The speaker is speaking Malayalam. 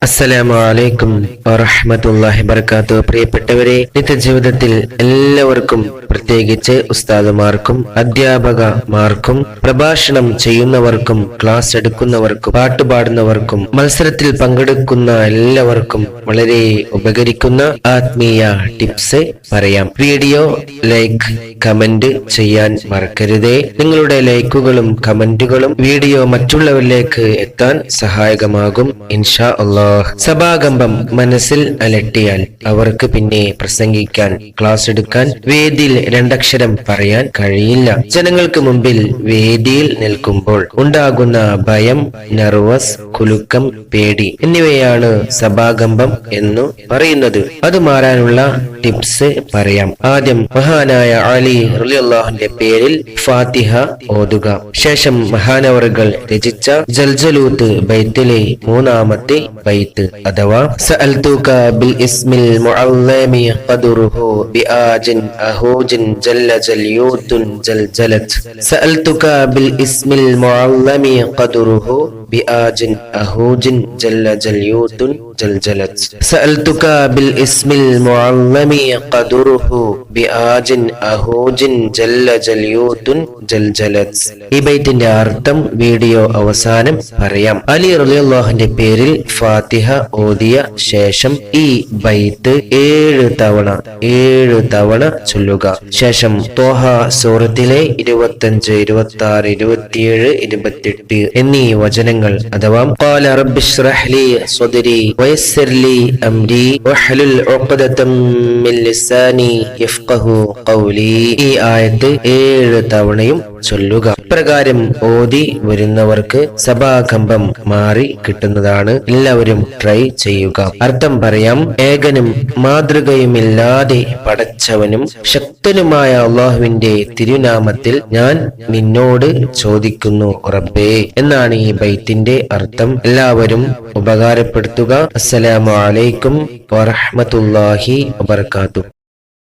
അസ്സലാമു അലൈക്കും വറഹ്മത്തുള്ളാഹി വബറകാതുഹു. പ്രിയപ്പെട്ടവരെ, നിത്യജീവിതത്തിൽ എല്ലാവർക്കും, പ്രത്യേകിച്ച് ഉസ്താദുമാർക്കും അധ്യാപകമാർക്കും പ്രഭാഷണം ചെയ്യുന്നവർക്കും ക്ലാസ് എടുക്കുന്നവർക്കും പാട്ടുപാടുന്നവർക്കും മത്സരത്തിൽ പങ്കെടുക്കുന്ന എല്ലാവർക്കും വളരെ ഉപകരിക്കുന്ന ആത്മീയ ടിപ്സ് പറയാം. വീഡിയോ ലൈക്ക് കമന്റ് ചെയ്യാൻ മറക്കരുതേ. നിങ്ങളുടെ ലൈക്കുകളും കമന്റുകളും വീഡിയോ മറ്റുള്ളവരിലേക്ക് എത്താൻ സഹായകമാകും ഇൻഷാ അല്ലാഹ്. സഭാകമ്പം മനസ്സിൽ അലട്ടിയാൽ അവർക്ക് പിന്നെ പ്രസംഗിക്കാൻ, ക്ലാസ് എടുക്കാൻ, വേദിയിൽ രണ്ടക്ഷരം പറയാൻ കഴിയില്ല. ജനങ്ങൾക്ക് മുമ്പിൽ വേദിയിൽ നിൽക്കുമ്പോൾ ഉണ്ടാകുന്ന ഭയം, നെർവസ്, കുലുക്കം, പേടി എന്നിവയാണ് സഭാകമ്പം എന്നു പറയുന്നത്. അത് മാറാനുള്ള ടിപ്സ് പറയാം. ആദ്യം മഹാനായ അലി റളിയല്ലാഹുവിന്റെ പേരിൽ ഫാത്തിഹ ഓതുക. ശേഷം മഹാനവറുകൾ രചിച്ച ജൽജലൂത്ത് ബൈത്തിലെ മൂന്നാമത്തെ ബൈത്ത് അഥവാ സഅൽതുക ബിൽ ഇസ്മിൽ മുഅല്ലമി ഖദറുഹു ബിആജിൻ അഹൂജിൻ ജല്ല ജൽയൂത്തുൻ ജൽജലത്. സഅൽതുക ബിൽ ഇസ്മിൽ മുഅല്ലമി ഖദറുഹു ബിആജിൻ അഹൂജിൻ ജല്ല ജൽയൂത്തുൻ ജൽജലത്. സഅൽതുക ബിൽ ഇസ്മിൽ മുഅല്ലമി ഖദറുഹു ബിആജിൻ അഹൂജിൻ ജല്ല ജൽയൂത്തുൻ ജൽജലത്. ഈ ബൈത്തിന്റെ അർത്ഥം വീഡിയോ അവസാനം പറയാം. അലി റളിയല്ലാഹുവിന്റെ പേരിൽ ഫാത്തിഹ ഓതിയ ശേഷം ഈ ബൈത്ത് 7 തവണ ചൊല്ലുക. ശേഷം ത്വാഹ സൂറത്തിലെ 25, 26, 27, 28 എന്നീ വചനങ്ങൾ അഥവാ ഖാല റബ്ബിശ്റഹ് ലി സ്വദ്രി വയസ്സിർ ലി അംരി വഹ്ലുൽ ഉഖ്ദതം മിൻ ലിസാനി യഫ്ഖഹു ഖൗലി, ഈ ആയത്ത് 7 തവണയും ചൊല്ലുക. ഇപ്രകാരം ഓതി വരുന്നവർക്ക് സഭാകമ്പം മാറി കിട്ടുന്നതാണ്. എല്ലാവരും ട്രൈ ചെയ്യുക. അർത്ഥം പറയാം. ഏകനും മാതൃകയുമില്ലാതെ പടച്ചവനും ശക്തനുമായ അള്ളാഹുവിന്റെ തിരുനാമത്തിൽ ഞാൻ നിന്നോട് ചോദിക്കുന്നു റബ്ബേ എന്നാണ് ഈ ബൈത്തിന്റെ അർത്ഥം. എല്ലാവരും ഉപകാരപ്പെടുത്തുക. അസ്സലാമു അലൈക്കും വറഹ്മത്തുള്ളാഹി വബറകാതുഹു.